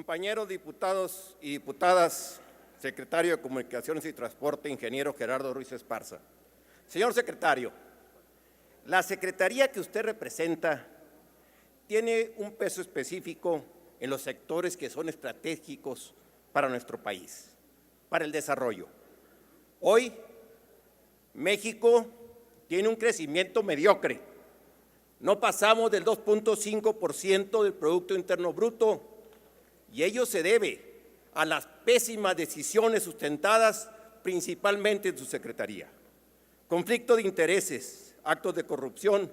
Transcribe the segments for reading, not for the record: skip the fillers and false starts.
Compañeros diputados y diputadas, secretario de Comunicaciones y Transporte, ingeniero Gerardo Ruiz Esparza. Señor secretario, la secretaría que usted representa tiene un peso específico en los sectores que son estratégicos para nuestro país, para el desarrollo. Hoy, México tiene un crecimiento mediocre. No pasamos del 2.5% del Producto Interno Bruto, y ello se debe a las pésimas decisiones sustentadas principalmente en su secretaría. Conflicto de intereses, actos de corrupción,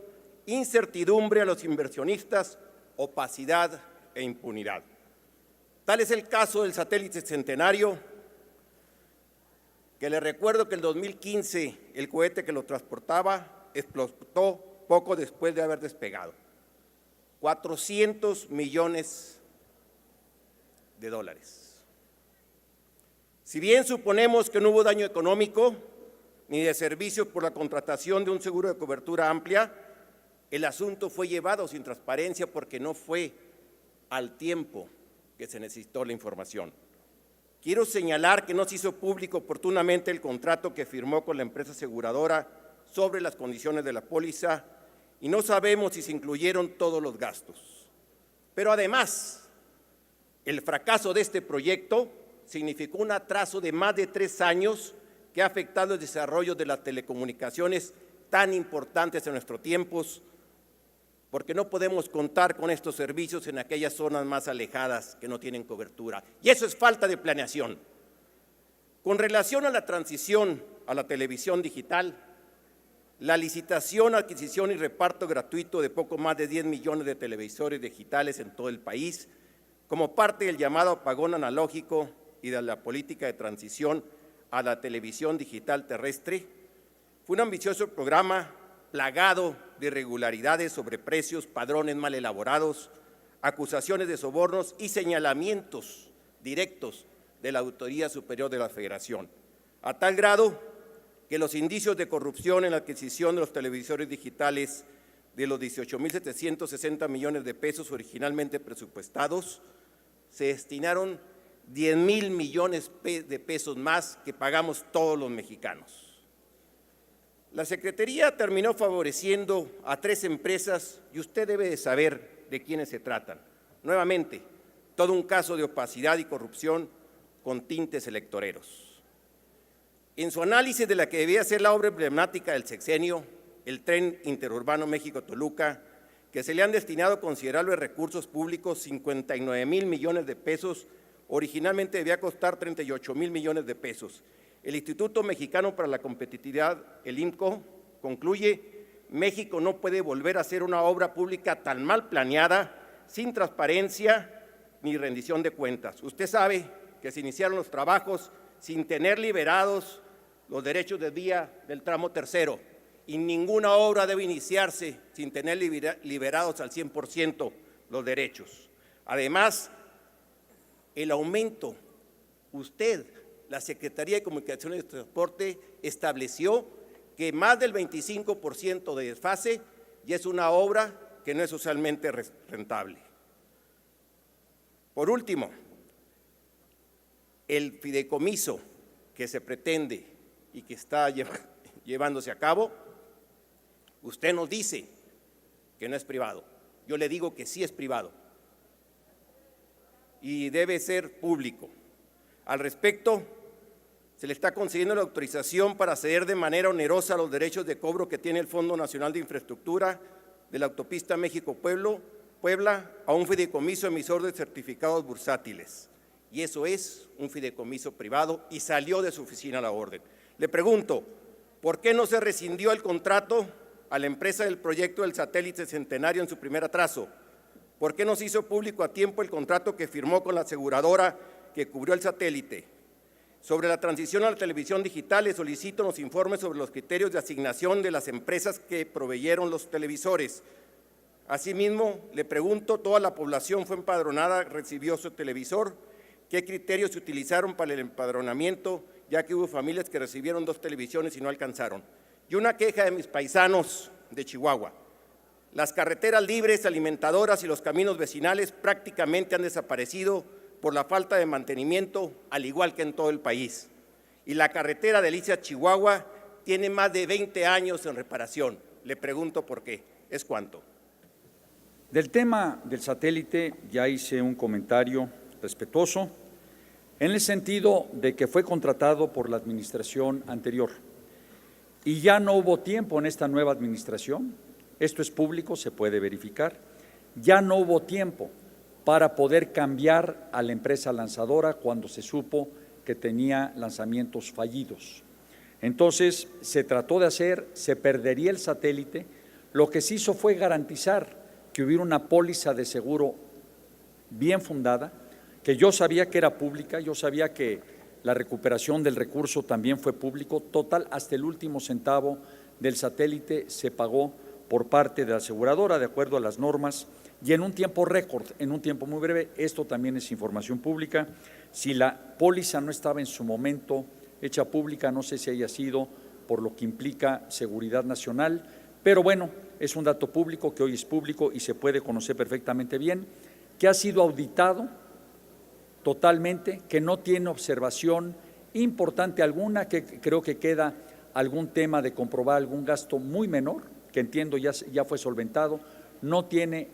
incertidumbre a los inversionistas, opacidad e impunidad. Tal es el caso del satélite Centenario, que le recuerdo que en 2015 el cohete que lo transportaba explotó poco después de haber despegado. 400 millones de dólares. Si bien suponemos que no hubo daño económico ni de servicios por la contratación de un seguro de cobertura amplia, el asunto fue llevado sin transparencia porque no fue al tiempo que se necesitó la información. Quiero señalar que no se hizo público oportunamente el contrato que firmó con la empresa aseguradora sobre las condiciones de la póliza y no sabemos si se incluyeron todos los gastos. Pero además, el fracaso de este proyecto significó un atraso de más de 3 años que ha afectado el desarrollo de las telecomunicaciones tan importantes en nuestros tiempos, porque no podemos contar con estos servicios en aquellas zonas más alejadas que no tienen cobertura. Y eso es falta de planeación. Con relación a la transición a la televisión digital, la licitación, adquisición y reparto gratuito de poco más de 10 millones de televisores digitales en todo el país, como parte del llamado apagón analógico y de la política de transición a la televisión digital terrestre, fue un ambicioso programa plagado de irregularidades, sobreprecios, padrones mal elaborados, acusaciones de sobornos y señalamientos directos de la Auditoría Superior de la Federación, a tal grado que los indicios de corrupción en la adquisición de los televisores digitales de los 18.760 millones de pesos originalmente presupuestados, se destinaron 10,000 millones de pesos más que pagamos todos los mexicanos. La Secretaría terminó favoreciendo a 3 empresas y usted debe de saber de quiénes se tratan. Nuevamente, todo un caso de opacidad y corrupción con tintes electoreros. En su análisis de la que debía ser la obra emblemática del sexenio, el tren interurbano México-Toluca, que se le han destinado considerables recursos públicos, 59,000 millones de pesos, originalmente debía costar 38,000 millones de pesos. El Instituto Mexicano para la Competitividad, el IMCO, concluye: México no puede volver a ser una obra pública tan mal planeada, sin transparencia ni rendición de cuentas. Usted sabe que se iniciaron los trabajos sin tener liberados los derechos de vía del tramo tercero, y ninguna obra debe iniciarse sin tener liberados al 100% los derechos. Además, el aumento, la Secretaría de Comunicaciones y Transporte estableció que más del 25% de desfase y es una obra que no es socialmente rentable. Por último, el fideicomiso que se pretende y que está llevándose a cabo, usted nos dice que no es privado. Yo le digo que sí es privado y debe ser público. Al respecto, se le está concediendo la autorización para ceder de manera onerosa los derechos de cobro que tiene el Fondo Nacional de Infraestructura de la autopista México-Puebla a un fideicomiso emisor de certificados bursátiles. Y eso es un fideicomiso privado y salió de su oficina la orden. Le pregunto, ¿por qué no se rescindió el contrato a la empresa del proyecto del satélite Centenario en su primer atraso? ¿Por qué no se hizo público a tiempo el contrato que firmó con la aseguradora que cubrió el satélite? Sobre la transición a la televisión digital, le solicito los informes sobre los criterios de asignación de las empresas que proveyeron los televisores. Asimismo, le pregunto, ¿toda la población fue empadronada, recibió su televisor? ¿Qué criterios se utilizaron para el empadronamiento, ya que hubo familias que recibieron 2 televisiones y no alcanzaron? Y una queja de mis paisanos de Chihuahua. Las carreteras libres, alimentadoras y los caminos vecinales prácticamente han desaparecido por la falta de mantenimiento, al igual que en todo el país. Y la carretera Delicias-Chihuahua tiene más de 20 años en reparación. Le pregunto por qué. ¿Es cuánto? Del tema del satélite ya hice un comentario respetuoso en el sentido de que fue contratado por la administración anterior y ya no hubo tiempo en esta nueva administración, esto es público, se puede verificar, ya no hubo tiempo para poder cambiar a la empresa lanzadora cuando se supo que tenía lanzamientos fallidos. Entonces se trató de hacer, se perdería el satélite, lo que se hizo fue garantizar que hubiera una póliza de seguro bien fundada, que yo sabía que era pública, yo sabía que la recuperación del recurso también fue público, total, hasta el último centavo del satélite se pagó por parte de la aseguradora de acuerdo a las normas y en un tiempo récord, en un tiempo muy breve. Esto también es información pública. Si la póliza no estaba en su momento hecha pública, no sé si haya sido por lo que implica seguridad nacional, pero bueno, es un dato público que hoy es público y se puede conocer perfectamente bien, que ha sido auditado totalmente, que no tiene observación importante alguna, que creo que queda algún tema de comprobar algún gasto muy menor, que entiendo ya fue solventado, no tiene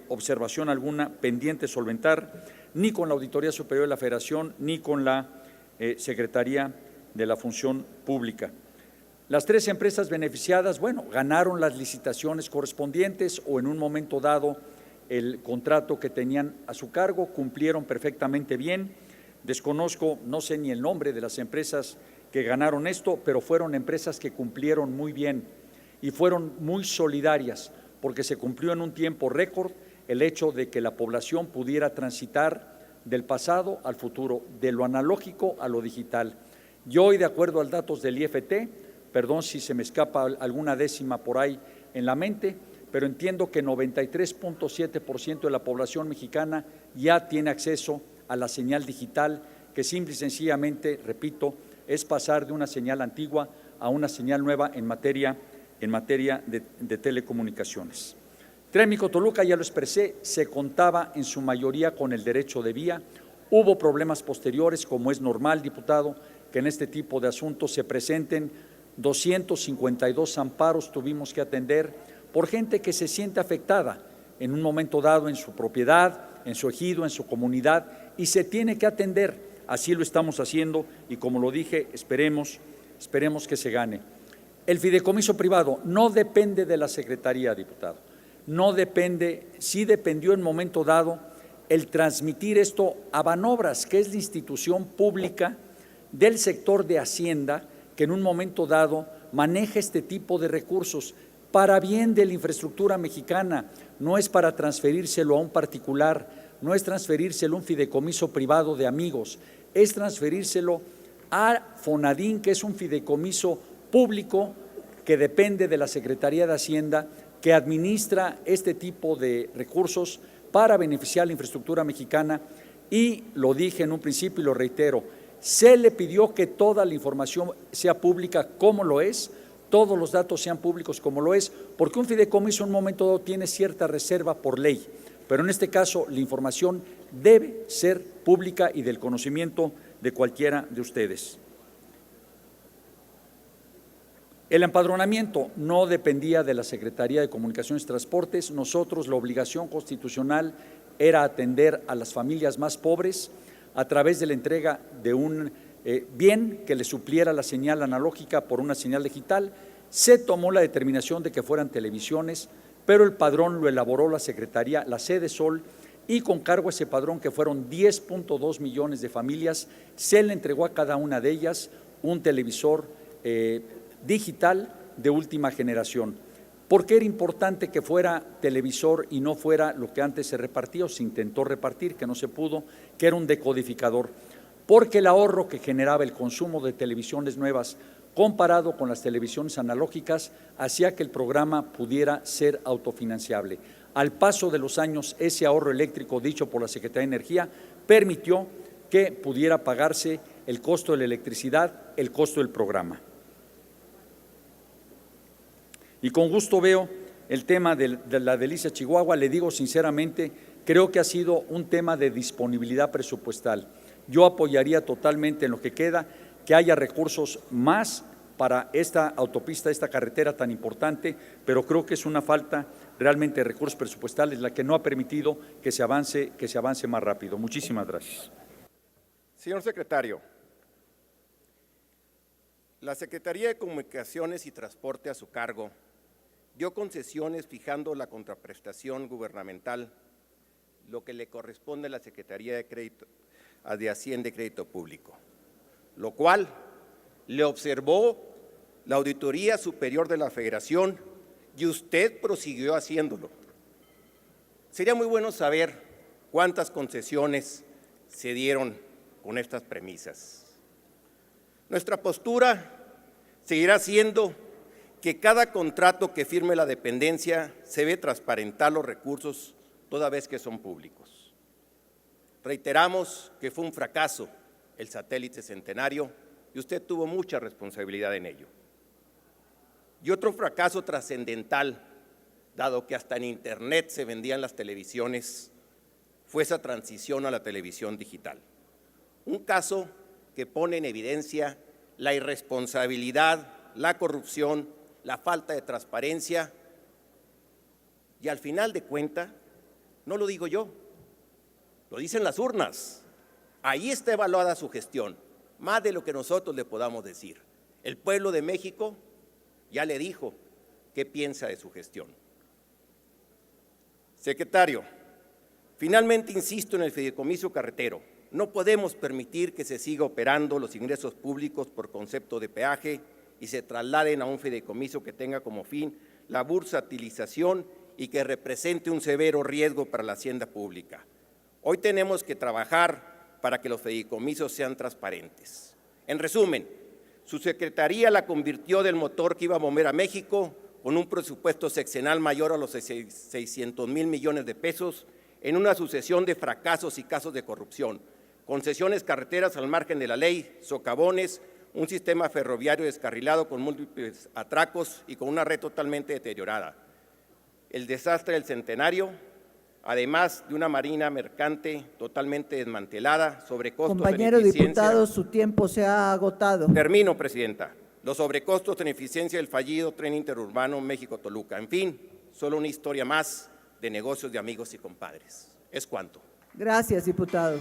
observación alguna pendiente solventar, ni con la Auditoría Superior de la Federación, ni con la Secretaría de la Función Pública. Las tres empresas beneficiadas, bueno, ganaron las licitaciones correspondientes o en un momento dado el contrato que tenían a su cargo, cumplieron perfectamente bien. Desconozco, no sé ni el nombre de las empresas que ganaron esto, pero fueron empresas que cumplieron muy bien y fueron muy solidarias, porque se cumplió en un tiempo récord el hecho de que la población pudiera transitar del pasado al futuro, de lo analógico a lo digital. Y hoy, de acuerdo a los datos del IFT, perdón si se me escapa alguna décima por ahí en la mente, pero entiendo que 93.7% de la población mexicana ya tiene acceso a la señal digital, que simple y sencillamente, repito, es pasar de una señal antigua a una señal nueva en materia de telecomunicaciones. Trémico-Toluca, ya lo expresé, se contaba en su mayoría con el derecho de vía. Hubo problemas posteriores, como es normal, diputado, que en este tipo de asuntos se presenten. 252 amparos tuvimos que atender por gente que se siente afectada en un momento dado en su propiedad, en su ejido, en su comunidad, y se tiene que atender. Así lo estamos haciendo y, como lo dije, esperemos que se gane. El fideicomiso privado no depende de la Secretaría, diputado, no depende, sí dependió en momento dado el transmitir esto a Banobras, que es la institución pública del sector de Hacienda, que en un momento dado maneja este tipo de recursos para bien de la infraestructura mexicana, no es para transferírselo a un particular, no es transferírselo a un fideicomiso privado de amigos, es transferírselo a Fonadín, que es un fideicomiso público que depende de la Secretaría de Hacienda, que administra este tipo de recursos para beneficiar a la infraestructura mexicana. Y lo dije en un principio y lo reitero, se le pidió que toda la información sea pública como lo es, todos los datos sean públicos como lo es, porque un fideicomiso en un momento dado tiene cierta reserva por ley, pero en este caso la información debe ser pública y del conocimiento de cualquiera de ustedes. El empadronamiento no dependía de la Secretaría de Comunicaciones y Transportes. Nosotros, la obligación constitucional era atender a las familias más pobres a través de la entrega de un bien que le supliera la señal analógica por una señal digital. Se tomó la determinación de que fueran televisiones, pero el padrón lo elaboró la Secretaría, la Sede Sol, y con cargo a ese padrón, que fueron 10.2 millones de familias, se le entregó a cada una de ellas un televisor digital de última generación. ¿Por qué era importante que fuera televisor y no fuera lo que antes se repartía o se intentó repartir, que no se pudo, que era un decodificador? Porque el ahorro que generaba el consumo de televisiones nuevas comparado con las televisiones analógicas hacía que el programa pudiera ser autofinanciable. Al paso de los años, ese ahorro eléctrico dicho por la Secretaría de Energía permitió que pudiera pagarse el costo de la electricidad, el costo del programa. Y con gusto veo el tema de la Delicias Chihuahua. Le digo sinceramente creo que ha sido un tema de disponibilidad presupuestal. Yo apoyaría totalmente en lo que queda, que haya recursos más para esta autopista, esta carretera tan importante, pero creo que es una falta realmente de recursos presupuestales la que no ha permitido que se avance más rápido. Muchísimas gracias. Señor secretario, la Secretaría de Comunicaciones y Transporte a su cargo dio concesiones fijando la contraprestación gubernamental, lo que le corresponde a la Secretaría de Hacienda y Crédito Público, lo cual le observó la Auditoría Superior de la Federación y usted prosiguió haciéndolo. Sería muy bueno saber cuántas concesiones se dieron con estas premisas. Nuestra postura seguirá siendo que cada contrato que firme la dependencia se debe transparentar los recursos toda vez que son públicos. Reiteramos que fue un fracaso el satélite Centenario y usted tuvo mucha responsabilidad en ello. Y otro fracaso trascendental, dado que hasta en Internet se vendían las televisiones, fue esa transición a la televisión digital. Un caso que pone en evidencia la irresponsabilidad, la corrupción, la falta de transparencia y al final de cuentas, no lo digo yo, lo dicen las urnas. Ahí está evaluada su gestión, más de lo que nosotros le podamos decir. El pueblo de México ya le dijo qué piensa de su gestión. Secretario, finalmente insisto en el fideicomiso carretero. No podemos permitir que se siga operando los ingresos públicos por concepto de peaje y se trasladen a un fideicomiso que tenga como fin la bursatilización y que represente un severo riesgo para la hacienda pública. Hoy tenemos que trabajar para que los fideicomisos sean transparentes. En resumen, su secretaría la convirtió del motor que iba a mover a México con un presupuesto sexenal mayor a los 600,000 millones de pesos en una sucesión de fracasos y casos de corrupción, concesiones carreteras al margen de la ley, socavones, un sistema ferroviario descarrilado con múltiples atracos y con una red totalmente deteriorada. El desastre del Centenario, además de una marina mercante totalmente desmantelada, sobrecostos Compañero en eficiencia. diputado, su tiempo se ha agotado. Termino, Presidenta. Los sobrecostos en eficiencia del fallido tren interurbano México-Toluca. En fin, solo una historia más de negocios de amigos y compadres. Es cuanto. Gracias, diputado.